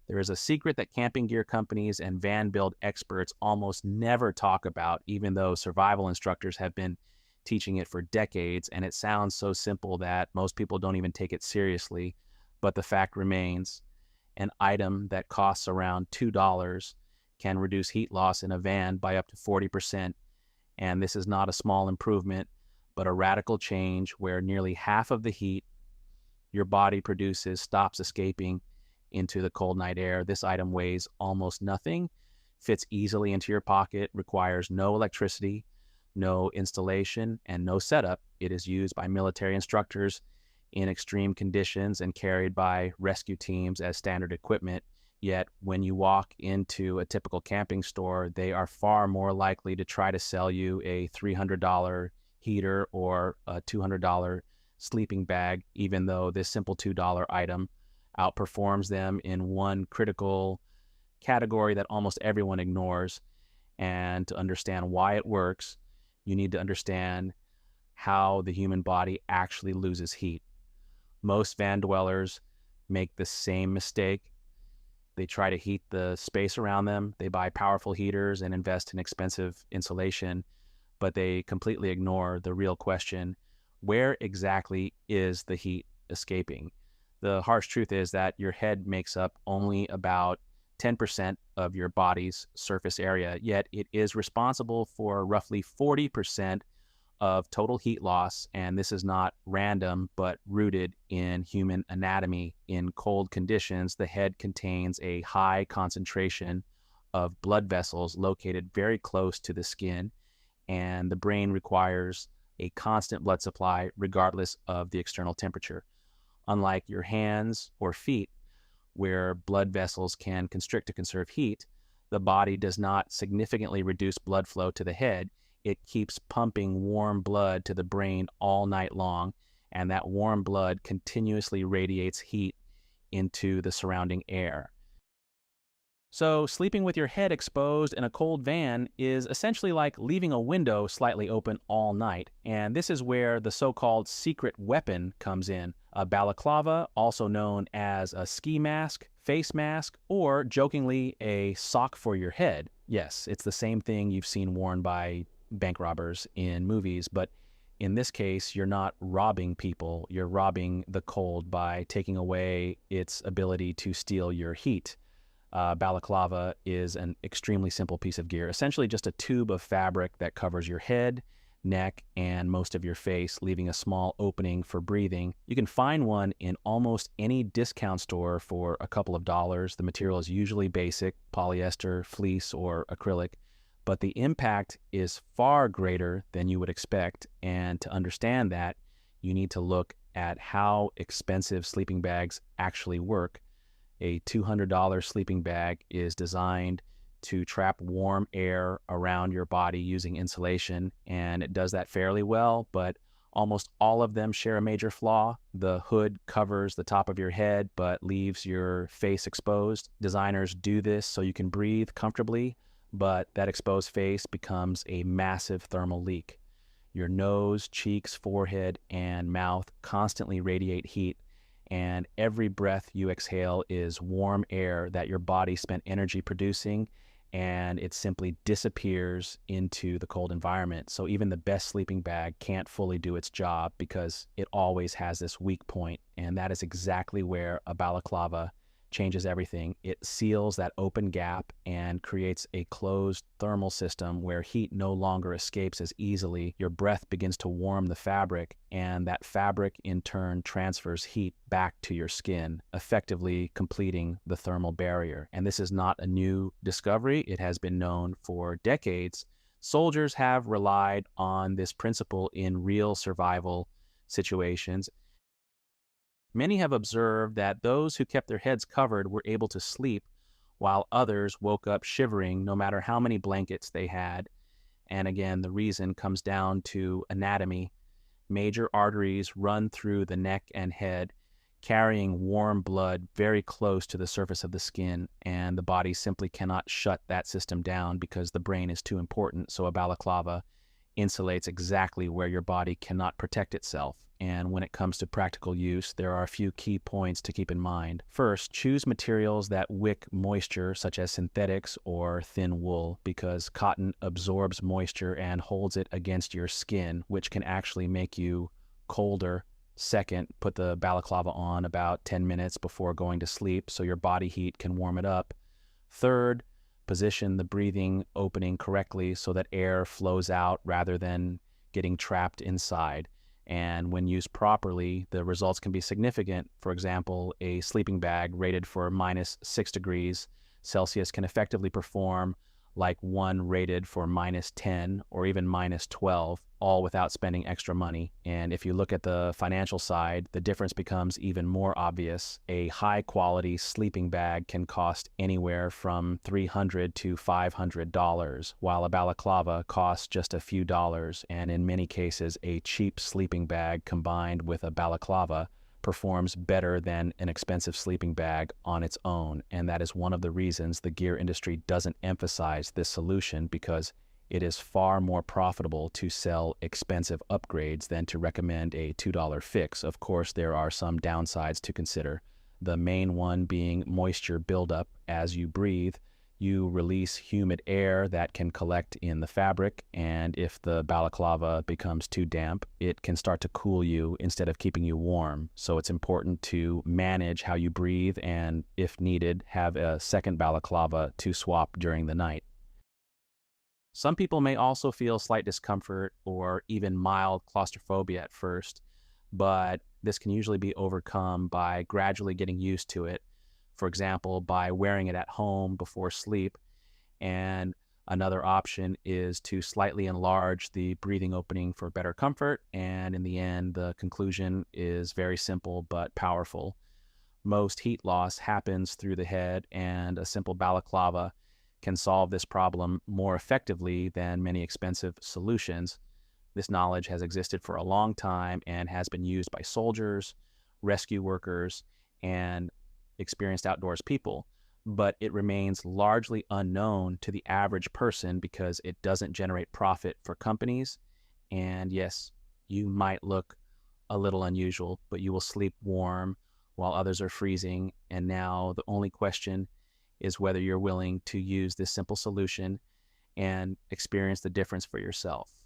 There is a secret that camping gear companies and van build experts almost never talk about, even though survival instructors have been teaching it for decades, and it sounds so simple that most people don't even take it seriously. But the fact remains, an item that costs around $2 can reduce heat loss in a van by up to 40%. And this is not a small improvement, but a radical change where nearly half of the heat your body produces stops escaping into the cold night air. This item weighs almost nothing, fits easily into your pocket, requires no electricity, no installation, and no setup. It is used by military instructors in extreme conditions and carried by rescue teams as standard equipment. Yet when you walk into a typical camping store, they are far more likely to try to sell you a $300 heater or a $200 sleeping bag, even though this simple $2 item outperforms them in one critical category that almost everyone ignores. And to understand why it works, you need to understand how the human body actually loses heat. Most van dwellers make the same mistake. They try to heat the space around them. They buy powerful heaters and invest in expensive insulation, but they completely ignore the real question: where exactly is the heat escaping? The harsh truth is that your head makes up only about 10% of your body's surface area, yet it is responsible for roughly 40% of total heat loss. And this is not random, but rooted in human anatomy. In cold conditions, the head contains a high concentration of blood vessels located very close to the skin, and the brain requires a constant blood supply regardless of the external temperature. Unlike your hands or feet, where blood vessels can constrict to conserve heat, the body does not significantly reduce blood flow to the head. It keeps pumping warm blood to the brain all night long, and that warm blood continuously radiates heat into the surrounding air. So sleeping with your head exposed in a cold van is essentially like leaving a window slightly open all night. And this is where the so-called secret weapon comes in. A balaclava, also known as a ski mask, face mask, or jokingly a sock for your head. Yes, it's the same thing you've seen worn by bank robbers in movies, but in this case, you're not robbing people. You're robbing the cold by taking away its ability to steal your heat. Balaclava is an extremely simple piece of gear, essentially just a tube of fabric that covers your head, neck, and most of your face, leaving a small opening for breathing. You can find one in almost any discount store for a couple of dollars. The material is usually basic, polyester, fleece, or acrylic, but the impact is far greater than you would expect. And to understand that, you need to look at how expensive sleeping bags actually work. A $200 sleeping bag is designed to trap warm air around your body using insulation, and it does that fairly well, but almost all of them share a major flaw. The hood covers the top of your head but leaves your face exposed. Designers do this so you can breathe comfortably, but that exposed face becomes a massive thermal leak. Your nose, cheeks, forehead, and mouth constantly radiate heat, and every breath you exhale is warm air that your body spent energy producing, and it simply disappears into the cold environment. So even the best sleeping bag can't fully do its job because it always has this weak point, and that is exactly where a balaclava changes everything. It seals that open gap and creates a closed thermal system where heat no longer escapes as easily. Your breath begins to warm the fabric, and that fabric in turn transfers heat back to your skin, effectively completing the thermal barrier. And this is not a new discovery. It has been known for decades. Soldiers have relied on this principle in real survival situations. Many have observed that those who kept their heads covered were able to sleep, while others woke up shivering no matter how many blankets they had. And again, the reason comes down to anatomy. Major arteries run through the neck and head, carrying warm blood very close to the surface of the skin, and the body simply cannot shut that system down because the brain is too important. So a balaclava insulates exactly where your body cannot protect itself. And when it comes to practical use, there are a few key points to keep in mind. First, choose materials that wick moisture, such as synthetics or thin wool, because cotton absorbs moisture and holds it against your skin, which can actually make you colder. Second, put the balaclava on about 10 minutes before going to sleep so your body heat can warm it up. Third, position the breathing opening correctly so that air flows out rather than getting trapped inside. And when used properly, the results can be significant. For example, a sleeping bag rated for -6 degrees Celsius can effectively perform like one rated for -10 or even -12, all without spending extra money. And if you look at the financial side, the difference becomes even more obvious. A high quality sleeping bag can cost anywhere from $300 to $500, while a balaclava costs just a few dollars. And in many cases, a cheap sleeping bag combined with a balaclava performs better than an expensive sleeping bag on its own. And that is one of the reasons the gear industry doesn't emphasize this solution, because it is far more profitable to sell expensive upgrades than to recommend a $2 fix. Of course, there are some downsides to consider. The main one being moisture buildup. As you breathe, you release humid air that can collect in the fabric, and if the balaclava becomes too damp, it can start to cool you instead of keeping you warm. So it's important to manage how you breathe and, if needed, have a second balaclava to swap during the night. Some people may also feel slight discomfort or even mild claustrophobia at first, but this can usually be overcome by gradually getting used to it. For example, by wearing it at home before sleep. And another option is to slightly enlarge the breathing opening for better comfort. And in the end, the conclusion is very simple but powerful. Most heat loss happens through the head, and a simple balaclava can solve this problem more effectively than many expensive solutions. This knowledge has existed for a long time and has been used by soldiers, rescue workers, and experienced outdoors people, but it remains largely unknown to the average person because it doesn't generate profit for companies. And yes, you might look a little unusual, but you will sleep warm while others are freezing. And now the only question is whether you're willing to use this simple solution and experience the difference for yourself.